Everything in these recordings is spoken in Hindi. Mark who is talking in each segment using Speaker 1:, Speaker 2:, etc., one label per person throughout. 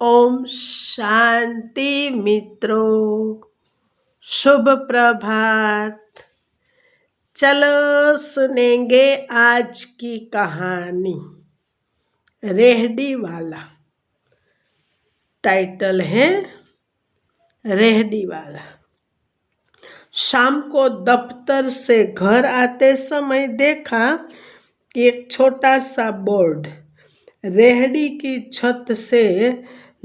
Speaker 1: ओम शांति मित्रों, शुभ प्रभात। चलो सुनेंगे आज की कहानी। रेहड़ी वाला टाइटल है। रेहड़ी वाला। शाम को दफ्तर से घर आते समय देखा कि एक छोटा सा बोर्ड रेहड़ी की छत से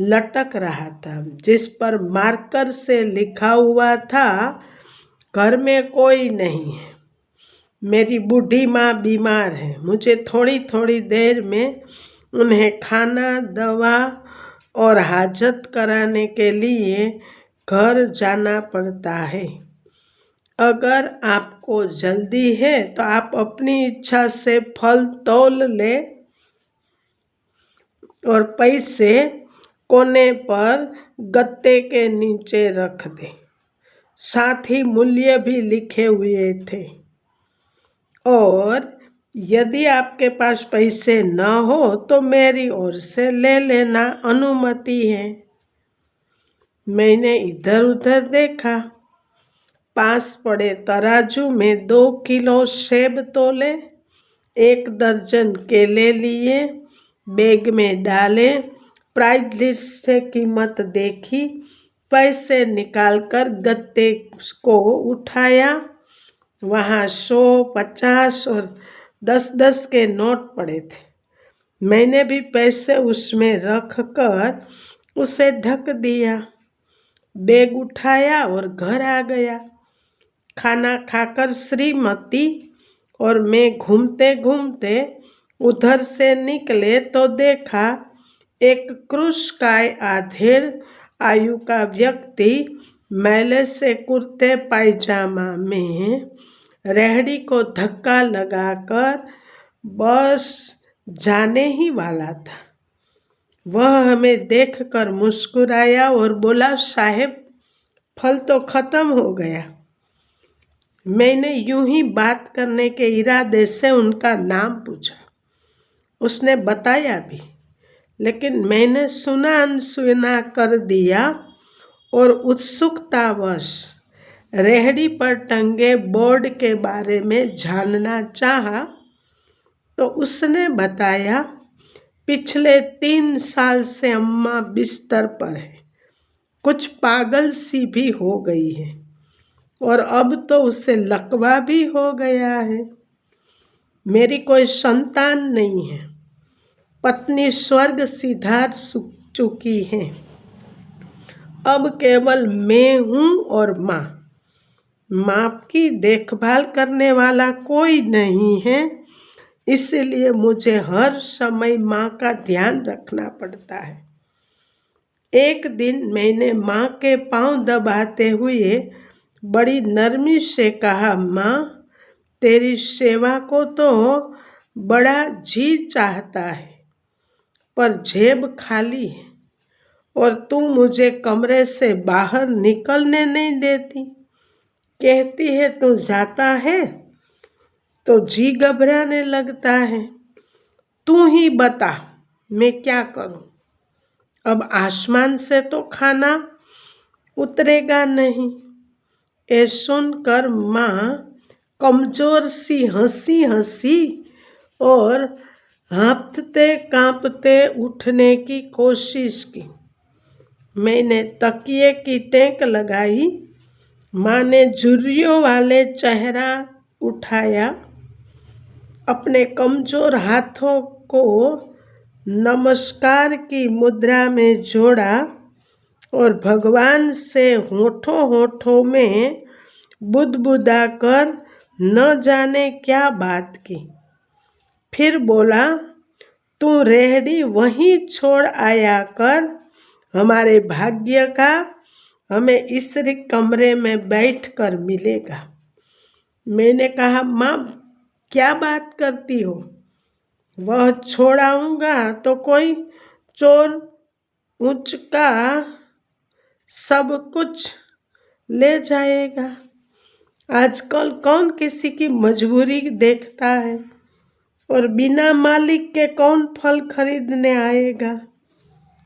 Speaker 1: लटक रहा था, जिस पर मार्कर से लिखा हुआ था, घर में कोई नहीं है, मेरी बूढ़ी माँ बीमार है, मुझे थोड़ी थोड़ी देर में उन्हें खाना, दवा और हाजत कराने के लिए घर जाना पड़ता है। अगर आपको जल्दी है तो आप अपनी इच्छा से फल तौल ले और पैसे कोने पर गत्ते के नीचे रख दे। साथ ही मूल्य भी लिखे हुए थे। और यदि आपके पास पैसे न हो तो मेरी ओर से ले लेना, अनुमति है। मैंने इधर उधर देखा। पास पड़े तराजू में 2 किलो सेब तोले, 1 दर्जन केले लिए, बैग में डाले, प्राइस लिस्ट से कीमत देखी, पैसे निकालकर गत्ते को उठाया। वहाँ 100, 50 और 10-10 के नोट पड़े थे। मैंने भी पैसे उसमें रख कर उसे ढक दिया। बैग उठाया और घर आ गया। खाना खाकर श्रीमती और मैं घूमते घूमते उधर से निकले तो देखा एक कृशकाय आधेड़ आयु का व्यक्ति मैले से कुर्ते पायजामा में रेहड़ी को धक्का लगाकर बस जाने ही वाला था। वह हमें देखकर मुस्कुराया और बोला, साहेब, फल तो खत्म हो गया। मैंने यूं ही बात करने के इरादे से उनका नाम पूछा। उसने बताया भी, लेकिन मैंने सुना अनसुना कर दिया और उत्सुकतावश रेहड़ी पर टंगे बोर्ड के बारे में जानना चाहा तो उसने बताया, पिछले 3 साल से अम्मा बिस्तर पर है, कुछ पागल सी भी हो गई है और अब तो उसे लकवा भी हो गया है। मेरी कोई संतान नहीं है। पत्नी स्वर्ग सिधार चुकी है। अब केवल मैं हूँ और माँ। माँ की देखभाल करने वाला कोई नहीं है, इसलिए मुझे हर समय माँ का ध्यान रखना पड़ता है। एक दिन मैंने माँ के पांव दबाते हुए बड़ी नरमी से कहा, माँ, तेरी सेवा को तो बड़ा जी चाहता है, पर जेब खाली है और तू मुझे कमरे से बाहर निकलने नहीं देती। कहती है तू जाता है तो जी घबराने लगता है। तू ही बता मैं क्या करूं? अब आसमान से तो खाना उतरेगा नहीं। ये सुनकर माँ कमजोर सी हंसी और हाँफते कांपते उठने की कोशिश की। मैंने तकिए की टेक लगाई। माँ ने झुर्रियों वाले चेहरा उठाया, अपने कमजोर हाथों को नमस्कार की मुद्रा में जोड़ा और भगवान से होठों में बुदबुदा कर न जाने क्या बात की। फिर बोला, तू रेहड़ी वहीं छोड़ आया कर, हमारे भाग्य का हमें इस कमरे में बैठकर मिलेगा। मैंने कहा, माँ, क्या बात करती हो? वह छोड़ाऊंगा तो कोई चोर उचका सब कुछ ले जाएगा। आजकल कौन किसी की मजबूरी देखता है और बिना मालिक के कौन फल खरीदने आएगा?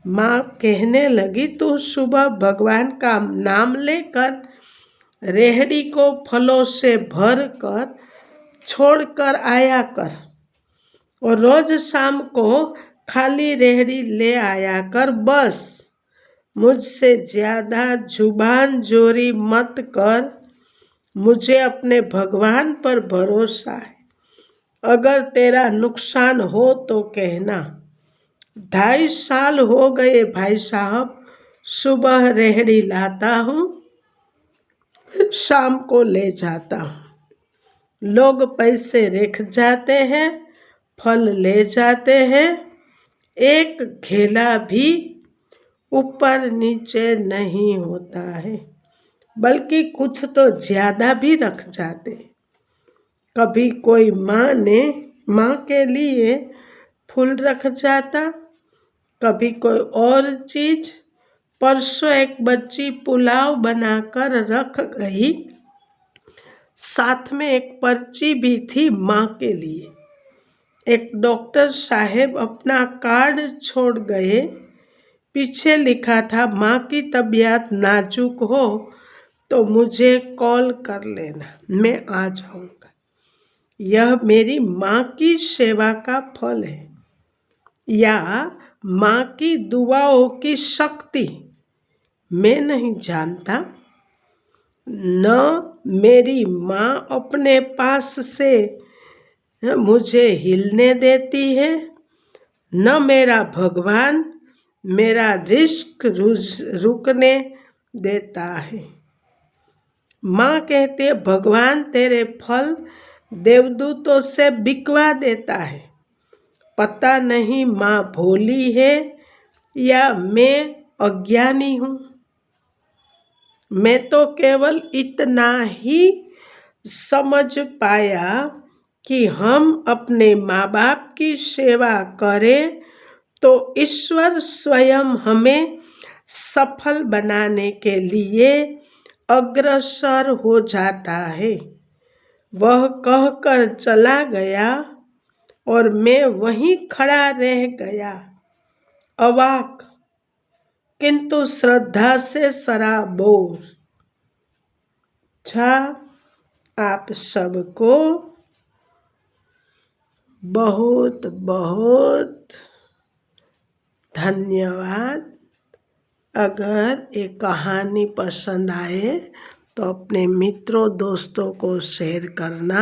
Speaker 1: माँ कहने लगी, तू सुबह भगवान का नाम लेकर रेहड़ी को फलों से भर कर छोड़ कर आया कर और रोज शाम को खाली रेहड़ी ले आया कर। बस मुझसे ज़्यादा जुबान जोरी मत कर। मुझे अपने भगवान पर भरोसा है। अगर तेरा नुकसान हो तो कहना। 2.5 साल हो गए भाई साहब, सुबह रेहड़ी लाता हूँ, शाम को ले जाता हूँ। लोग पैसे रख जाते हैं, फल ले जाते हैं, एक घेला भी ऊपर नीचे नहीं होता है, बल्कि कुछ तो ज़्यादा भी रख जाते हैं। कभी कोई माँ के लिए फूल रख जाता, कभी कोई और चीज़। परसों एक बच्ची पुलाव बनाकर रख गई, साथ में एक पर्ची भी थी माँ के लिए। एक डॉक्टर साहब अपना कार्ड छोड़ गए, पीछे लिखा था, माँ की तबीयत नाजुक हो तो मुझे कॉल कर लेना, मैं आ जाऊँगा। यह मेरी माँ की सेवा का फल है, या माँ की दुआओं की शक्ति मैं नहीं जानता। न मेरी माँ अपने पास से मुझे हिलने देती है, न मेरा भगवान मेरा रिस्क रुकने देता है। माँ कहती है, भगवान तेरे फल देवदूतों से बिकवा देता है। पता नहीं माँ भोली है या मैं अज्ञानी हूँ। मैं तो केवल इतना ही समझ पाया कि हम अपने माँ बाप की सेवा करें तो ईश्वर स्वयं हमें सफल बनाने के लिए अग्रसर हो जाता है। वह कहकर चला गया और मैं वहीं खड़ा रह गया, अवाक, किंतु श्रद्धा से सराबोर। अच्छा, आप सबको बहुत बहुत धन्यवाद। अगर ये कहानी पसंद आए तो अपने मित्रों दोस्तों को शेयर करना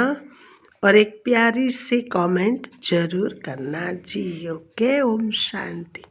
Speaker 1: और एक प्यारी सी कमेंट जरूर करना जी। ओके, ओम शांति।